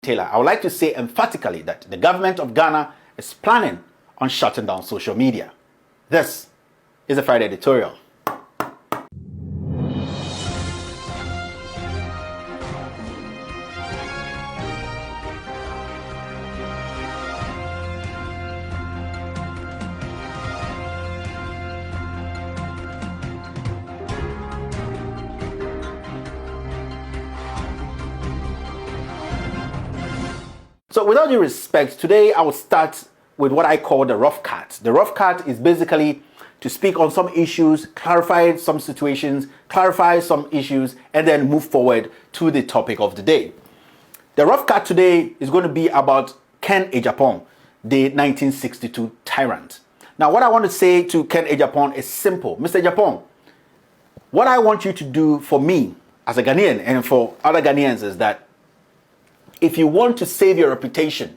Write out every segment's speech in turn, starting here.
Taylor, I would like to say emphatically that the government of Ghana is planning on shutting down social media. This is a Friday editorial. So with all due respect, today I will start with what I call the rough cut. The rough cut is basically to speak on some issues, clarify some situations, clarify some issues, and then move forward to the topic of the day. The rough cut today is going to be about Ken Agyapong, the 1962 tyrant. Now what I want to say to Ken Agyapong is simple. Mr. Agyapong, what I want you to do for me as a Ghanaian and for other Ghanaians is that if you want to save your reputation,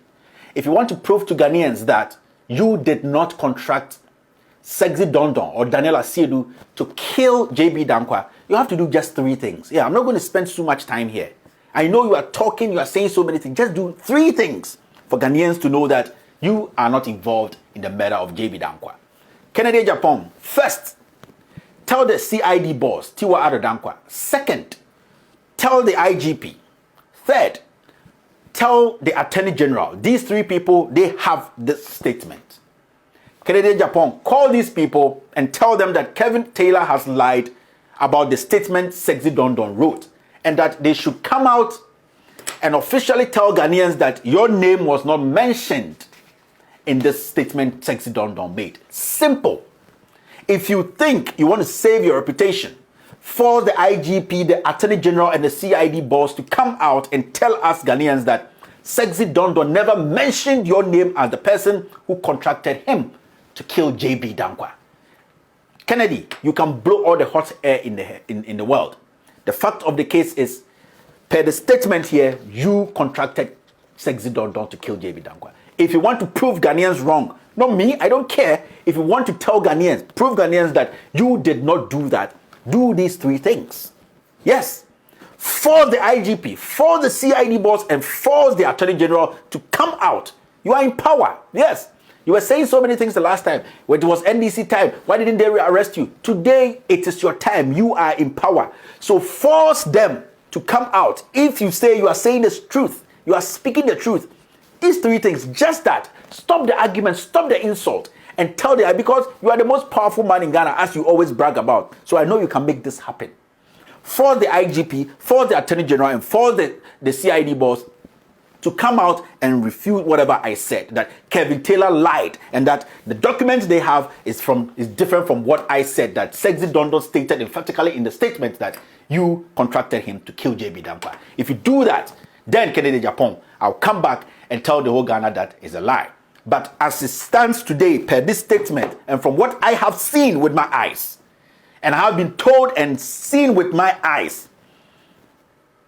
if you want to prove to Ghanaians that you did not contract Sexy Dondon or Daniel Asiedu to kill JB Dankwa, you have to do just 3 things. Yeah, I'm not going to spend too much time here. I know you are talking, you are saying so many things. Just do 3 things for Ghanaians to know that you are not involved in the murder of JB Dankwa. Kennedy Agyapong, first, tell the CID boss, Ataa Addo Dankwa. Second, tell the IGP. Third, tell the Attorney General. These 3 people, they have this statement. Kennedy Agyapong, call these people and tell them that Kevin Taylor has lied about the statement Sexy Dondon wrote, and that they should come out and officially tell Ghanaians that your name was not mentioned in this statement Sexy Dondon made. Simple. If you think you want to save your reputation, for the IGP, the Attorney General, and the CID boss to come out and tell us Ghanaians that Sexy Dondon never mentioned your name as the person who contracted him to kill JB Dankwa. Kennedy, you can blow all the hot air in the world. The fact of the case is, per the statement here, you contracted Sexy Dondon to kill JB Dankwa. If you want to prove Ghanaians wrong, not me, I don't care. If you want to tell Ghanaians, prove Ghanaians that you did not do that, do these 3 things. Yes. For the IGP, for the CID boss, and for the Attorney General to come out. You are in power. Yes. You were saying so many things the last time. When it was NDC time, why didn't they arrest you? Today, it is your time. You are in power. So force them to come out. If you say you are saying the truth, you are speaking the truth. These 3 things, just that. Stop the argument, stop the insult, and tell them, because you are the most powerful man in Ghana, as you always brag about. So I know you can make this happen. For the IGP, for the Attorney General, and for the CID boss to come out and refute whatever I said, that Kevin Taylor lied, and that the documents they have is different from what I said, that Sexy Dondon stated emphatically in the statement that you contracted him to kill JB Dankwa. If you do that, then Kennedy Agyapong, I'll come back and tell the whole Ghana that is a lie. But as it stands today, per this statement, and from what I have seen with my eyes, and I have been told and seen with my eyes,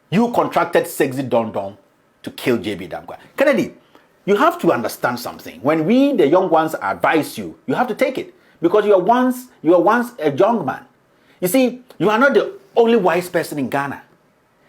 you contracted Sexy Dondon to kill JB Dankwa. Kennedy, you have to understand something. When we, the young ones, advise you, you have to take it. Because you were once a young man. You see, you are not the only wise person in Ghana.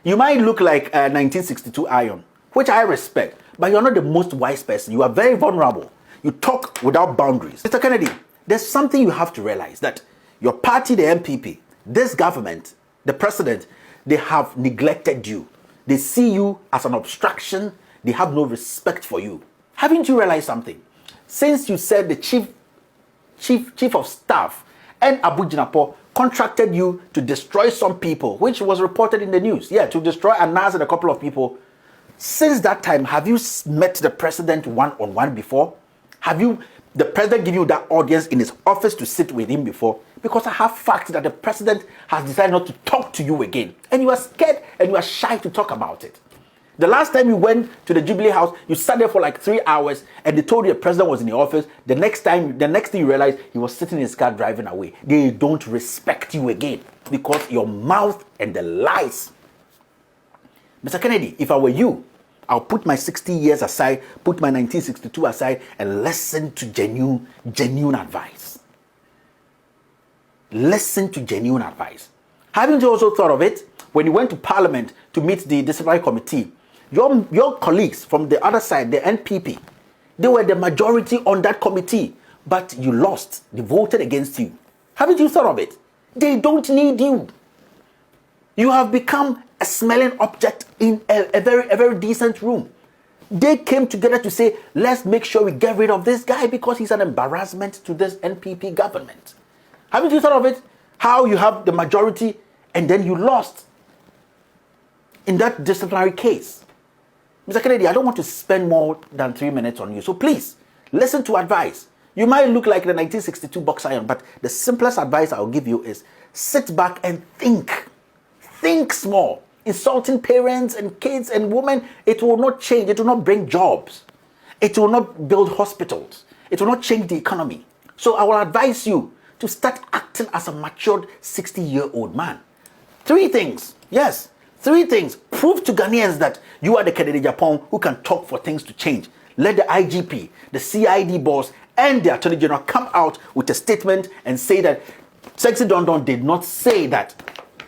You might look like a 1962 Iron, which I respect, but you're not the most wise person. You are very vulnerable. You talk without boundaries. Mr. Kennedy, there's something you have to realize, that your party, the MPP, this government, the president, they have neglected you. They see you as an obstruction. They have no respect for you. Haven't you realized something? Since you said the chief of staff and Abu Jinapo contracted you to destroy some people, which was reported in the news. Yeah, to destroy Anas and a couple of people. Since that time, have you met the president one-on-one before? Have the president given you that audience in his office to sit with him before? Because I have facts that the president has decided not to talk to you again. And you are scared and you are shy to talk about it. The last time you went to the Jubilee House, you sat there for like 3 hours and they told you the president was in the office. The next thing you realized, he was sitting in his car driving away. They don't respect you again because your mouth and the lies. Mr. Kennedy, if I were you, I'll put my 60 years aside, put my 1962 aside, and listen to genuine advice. Listen to genuine advice. Haven't you also thought of it? When you went to Parliament to meet the disciplinary committee, Your colleagues from the other side, the NPP, they were the majority on that committee, but you lost. They voted against you. Haven't you thought of it? They don't need you. You have become a smelling object in a very decent room. They came together to say, let's make sure we get rid of this guy because he's an embarrassment to this NPP government. Haven't you thought of it? How you have the majority and then you lost in that disciplinary case. Mr. Kennedy, I don't want to spend more than 3 minutes on you. So please, listen to advice. You might look like the 1962 box iron, but the simplest advice I'll give you is sit back and think. Think small. Insulting parents and kids and women, it will not change. It will not bring jobs. It will not build hospitals. It will not change the economy. So I will advise you to start acting as a matured 60-year-old man. 3 things. Yes, 3 things. Prove to Ghanaians that you are the Kennedy Japan who can talk for things to change. Let the IGP, the CID boss, and the Attorney General come out with a statement and say that Sexy Don Don did not say that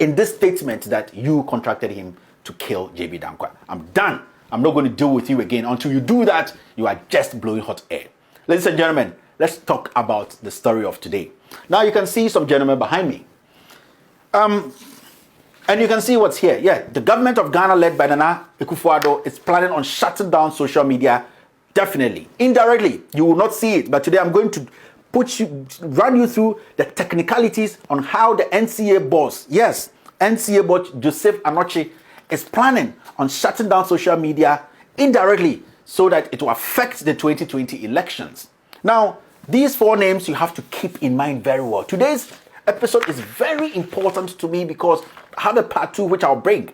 in this statement that you contracted him to kill JB Dankwa. I'm done. I'm not going to deal with you again. Until you do that, you are just blowing hot air. Ladies and gentlemen, let's talk about the story of today. Now you can see some gentlemen behind me. And you can see what's here. Yeah, the government of Ghana led by Nana Akufo-Addo is planning on shutting down social media. Definitely. Indirectly, you will not see it. But today I'm going to run you through the technicalities on how the NCA boss, yes, NCA boss Joseph Anoche is planning on shutting down social media indirectly so that it will affect the 2020 elections. Now, these 4 names you have to keep in mind very well. Today's episode is very important to me because I have a part 2 which I'll bring.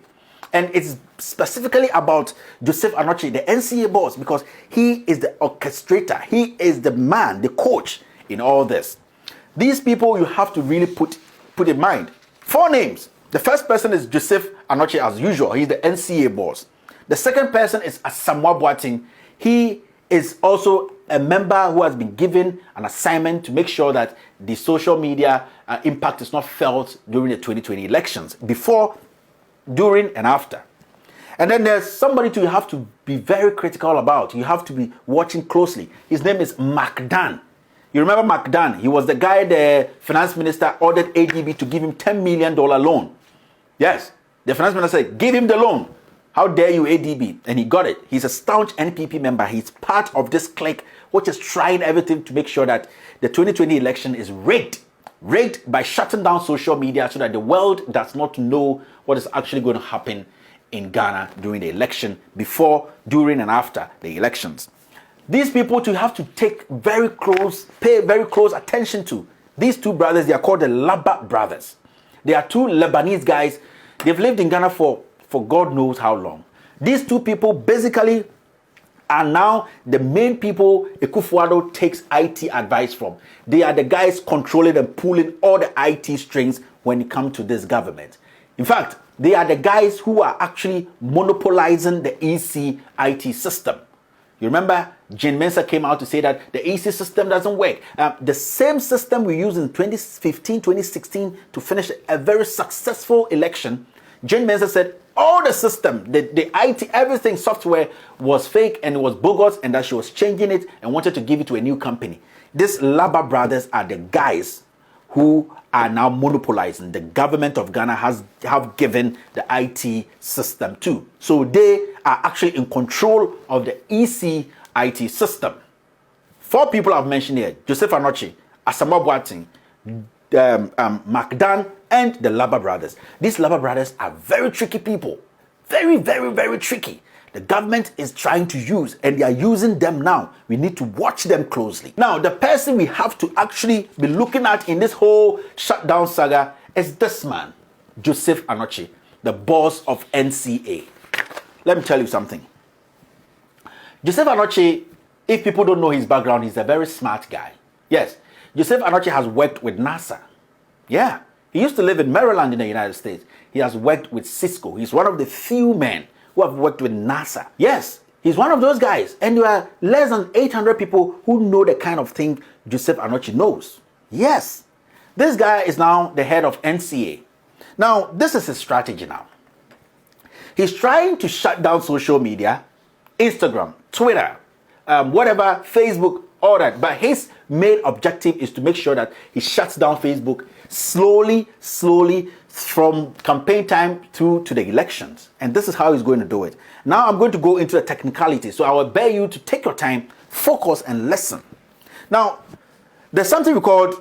And it's specifically about Joseph Anoche, the NCA boss, because he is the orchestrator. He is the man, the coach in all this. These people you have to really put in mind. 4 names. The first person is Joseph Anoche as usual. He's the NCA boss. The second person is Asamoah Boateng. He is also a member who has been given an assignment to make sure that the social media impact is not felt during the 2020 elections, before, during, and after. And then there's somebody you have to be very critical about. You have to be watching closely. His name is McDan. You remember McDan? He was the guy the finance minister ordered ADB to give him $10 million loan. Yes, the finance minister said, give him the loan. How dare you, ADB? And he got it. He's a staunch NPP member. He's part of this clique which is trying everything to make sure that the 2020 election is rigged. Rigged by shutting down social media so that the world does not know what is actually going to happen in Ghana during the election, before, during, and after the elections. These people you have to pay very close attention to. These 2 brothers, they are called the Laba brothers. They are 2 Lebanese guys. They've lived in Ghana for God knows how long. These 2 people basically are now the main people Akufo-Addo takes IT advice from. They are the guys controlling and pulling all the IT strings when it comes to this government. In fact, they are the guys who are actually monopolizing the EC IT system. You remember Jane Mensah came out to say that the EC system doesn't work. The same system we used in 2015, 2016 to finish a very successful election. Jane Mensah said all the system, the IT, everything, software was fake and it was bogus, and that she was changing it and wanted to give it to a new company. These Laba brothers are the guys who are now monopolizing. The government of Ghana have given the IT system to. So they are actually in control of the EC IT system. 4 people I've mentioned here: Joseph Anoche, Asamoah Boateng, McDan, and the Laba brothers. These Laba brothers are very tricky people. Very, very, very tricky. The government is trying to use, and they are using them now. We need to watch them closely. Now, the person we have to actually be looking at in this whole shutdown saga is this man, Joseph Anoche, the boss of NCA. Let me tell you something. Joseph Anoche, if people don't know his background, he's a very smart guy. Yes, Joseph Anoche has worked with NASA. Yeah, he used to live in Maryland in the United States. He has worked with Cisco. He's one of the few men who have worked with NASA. Yes, he's one of those guys. And there are less than 800 people who know the kind of thing Joseph Anoche knows. Yes, this guy is now the head of NCA. Now, this is his strategy now. He's trying to shut down social media, Instagram, Twitter, whatever, Facebook, all that. But his main objective is to make sure that he shuts down Facebook slowly from campaign time through to the elections. And this is how he's going to do it. Now I'm going to go into the technicality. So I will beg you to take your time, focus, and listen. Now, there's something we call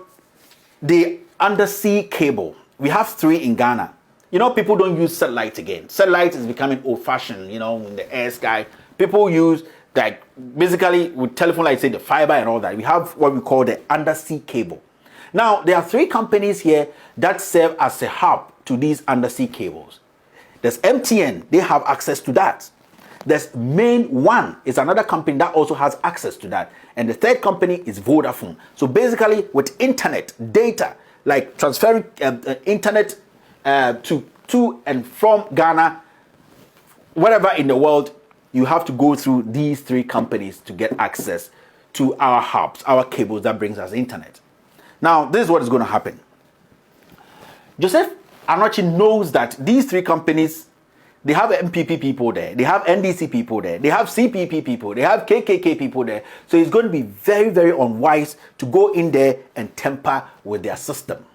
the undersea cable. We have 3 in Ghana. You know, people don't use satellite again. Satellite is becoming old-fashioned, you know, in the air sky. People use, like, basically with telephone, like say the fiber and all that. We have what we call the undersea cable. Now, there are 3 companies here that serve as a hub to these undersea cables. There's MTN, they have access to that. There's Main One, is another company that also has access to that. And the third company is Vodafone. So basically, with internet, data, like transferring internet to and from Ghana, wherever in the world, you have to go through these 3 companies to get access to our hubs, our cables that brings us internet. Now, this is what is going to happen. Joseph Anochi knows that these 3 companies, they have MPP people there, they have NDC people there, they have CPP people, they have KKK people there. So it's going to be very, very unwise to go in there and tamper with their system.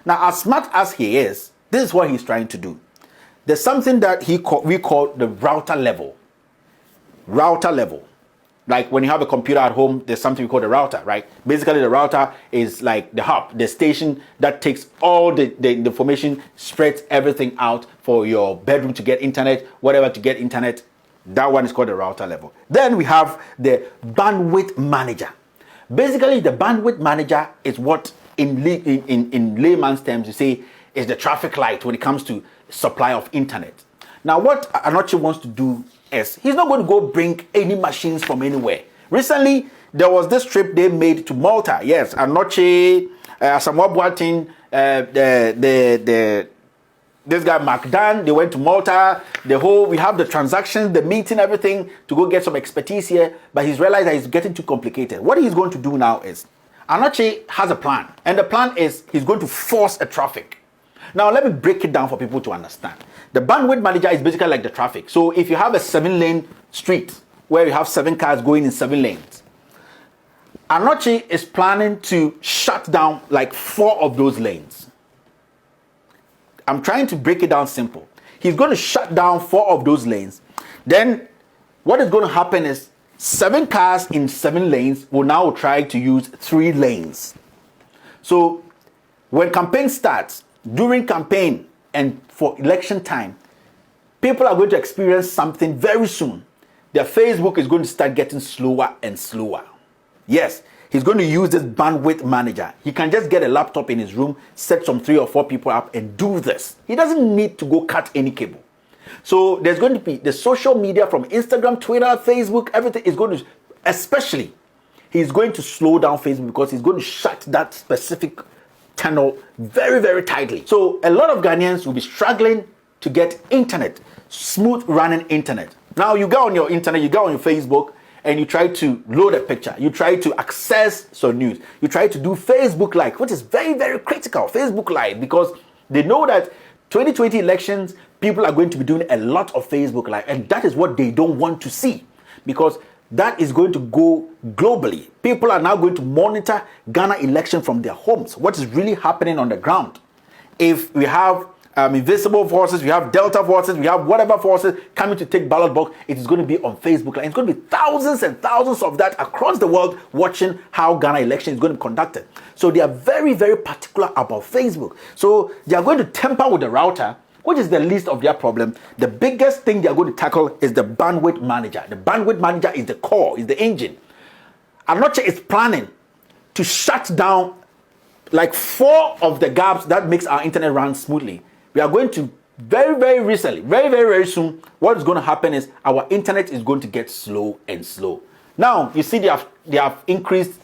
Now, as smart as he is, this is what he's trying to do. There's something that we call the router level. Router level. Like when you have a computer at home, there's something we call the router, right? Basically, the router is like the hub, the station that takes all the information, spreads everything out for your bedroom to get internet, whatever to get internet. That one is called the router level. Then we have the bandwidth manager. Basically, the bandwidth manager is what in layman's terms you say is the traffic light when it comes to supply of internet. Now, what Anochi wants to do is he's not going to go bring any machines from anywhere. Recently, there was this trip they made to Malta. Yes, Anochi, Samuel Boateng, this guy McDan, they went to Malta. We have the transactions, the meeting, everything to go get some expertise here. But he's realized that it's getting too complicated. What he's going to do now is Anochi has a plan, and the plan is he's going to force a traffic. Now, let me break it down for people to understand. The bandwidth manager is basically like the traffic. So if you have a 7-lane street where you have 7 cars going in 7 lanes, Anochi is planning to shut down like 4 of those lanes. I'm trying to break it down simple. He's going to shut down 4 of those lanes. Then what is going to happen is 7 cars in 7 lanes will now try to use 3 lanes. So when campaign starts, during campaign and for election time, people are going to experience something very soon. Their Facebook is going to start getting slower and slower. Yes, he's going to use this bandwidth manager. He can just get a laptop in his room, set some 3 or 4 people up and do this. He doesn't need to go cut any cable. So there's going to be the social media from Instagram, Twitter, Facebook, everything is going to, especially, he's going to slow down Facebook because he's going to shut that specific channel very, very tightly. So a lot of Ghanaians will be struggling to get internet, smooth running internet. Now you go on your internet, you go on your Facebook, and you try to load a picture. You try to access some news. You try to do Facebook Live, which is very, very critical. Facebook Live, because they know that 2020 elections, people are going to be doing a lot of Facebook Live, and that is what they don't want to see, because that is going to go globally. People are now going to monitor Ghana election from their homes. What is really happening on the ground? If we have invisible forces, we have Delta forces, we have whatever forces coming to take ballot box, it is going to be on Facebook. And it's going to be thousands and thousands of that across the world watching how Ghana election is going to be conducted. So they are very, very particular about Facebook. So they are going to tamper with the router, which is the least of their problem. The biggest thing they are going to tackle is the bandwidth manager. The bandwidth manager is the core, is the engine. Anochi is planning to shut down like 4 of the gaps that makes our internet run smoothly. We are going to very, very recently, very, very, very soon, what is going to happen is our internet is going to get slow and slow. Now, you see they have increased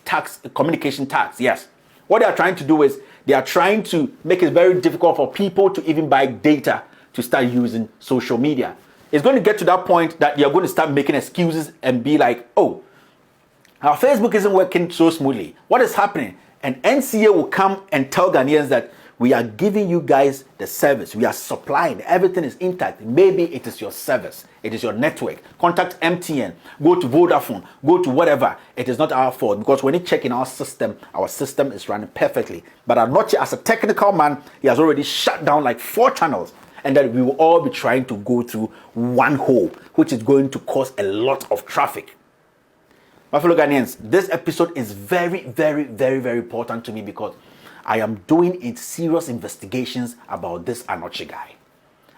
communication tax. Yes. What they are trying to do is they are trying to make it very difficult for people to even buy data to start using social media. It's going to get to that point that they are going to start making excuses and be like, oh, our Facebook isn't working so smoothly. What is happening? And NCA will come and tell Ghanaians that We are giving you guys the service. We are supplying. Everything is intact. Maybe it is your service. It is your network. Contact MTN. Go to Vodafone. Go to whatever. It is not our fault, because when you check in our system is running perfectly. But Anoche, as a technical man, he has already shut down like 4 channels. And that we will all be trying to go through one hole, which is going to cause a lot of traffic. My fellow Ghanaians, this episode is very, very, very, very important to me, because I am doing serious investigations about this Anoche guy.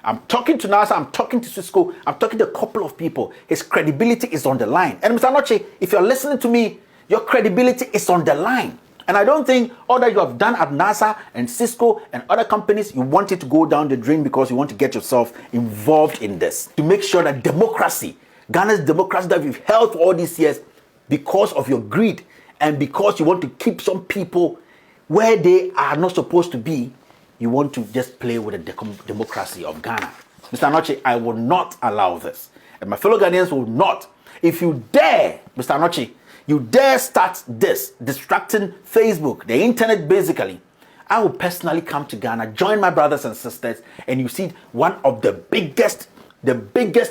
I'm talking to NASA, I'm talking to Cisco, I'm talking to a couple of people. His credibility is on the line. And Mr. Anoche, if you're listening to me, your credibility is on the line. And I don't think all that you have done at NASA and Cisco and other companies, you want it to go down the drain because you want to get yourself involved in this. To make sure that democracy, Ghana's democracy that we've held for all these years, because of your greed and because you want to keep some people where they are not supposed to be, you want to just play with the democracy of Ghana. Mr. Anoche, I will not allow this. And my fellow Ghanaians will not. If you dare, Mr. Anoche, you dare start this, distracting Facebook, the internet basically, I will personally come to Ghana, join my brothers and sisters, and you see one of the biggest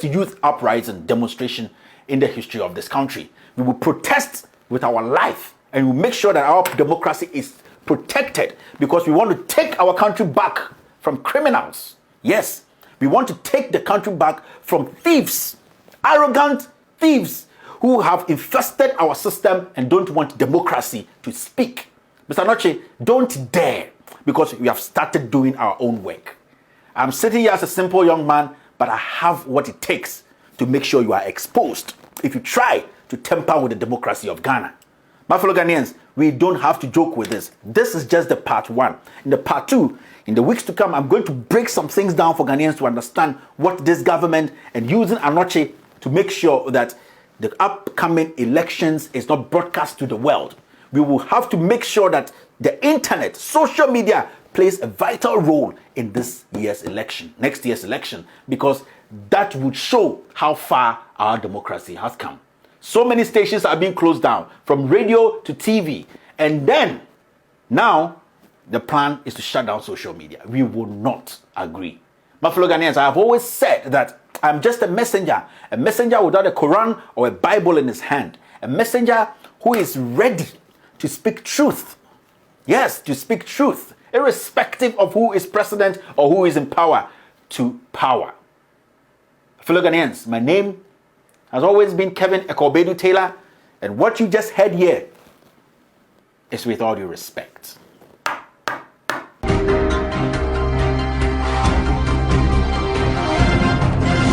youth uprising demonstration in the history of this country. We will protest with our life, and we will make sure that our democracy is protected, because we want to take our country back from criminals. Yes, we want to take the country back from thieves, arrogant thieves who have infested our system and don't want democracy to speak. Mr. Anoche, don't dare, because we have started doing our own work. I'm sitting here as a simple young man, but I have what it takes to make sure you are exposed if you try to tamper with the democracy of Ghana. My fellow Ghanaians, we don't have to joke with this. This is just the part 1. In the part 2, in the weeks to come, I'm going to break some things down for Ghanaians to understand what this government and using Anoche to make sure that the upcoming elections is not broadcast to the world. We will have to make sure that the internet, social media, plays a vital role in this year's election, next year's election, because that would show how far our democracy has come. So many stations are being closed down, from radio to TV. And then, now, the plan is to shut down social media. We will not agree. My fellow Ghanaians, I have always said that I'm just a messenger without a Quran or a Bible in his hand. A messenger who is ready to speak truth. Yes, to speak truth, irrespective of who is president or who is in power, to power. Fellow Ghanaians, my name has always been Kevin Ekobedu Taylor, and what you just heard here is with all due respect.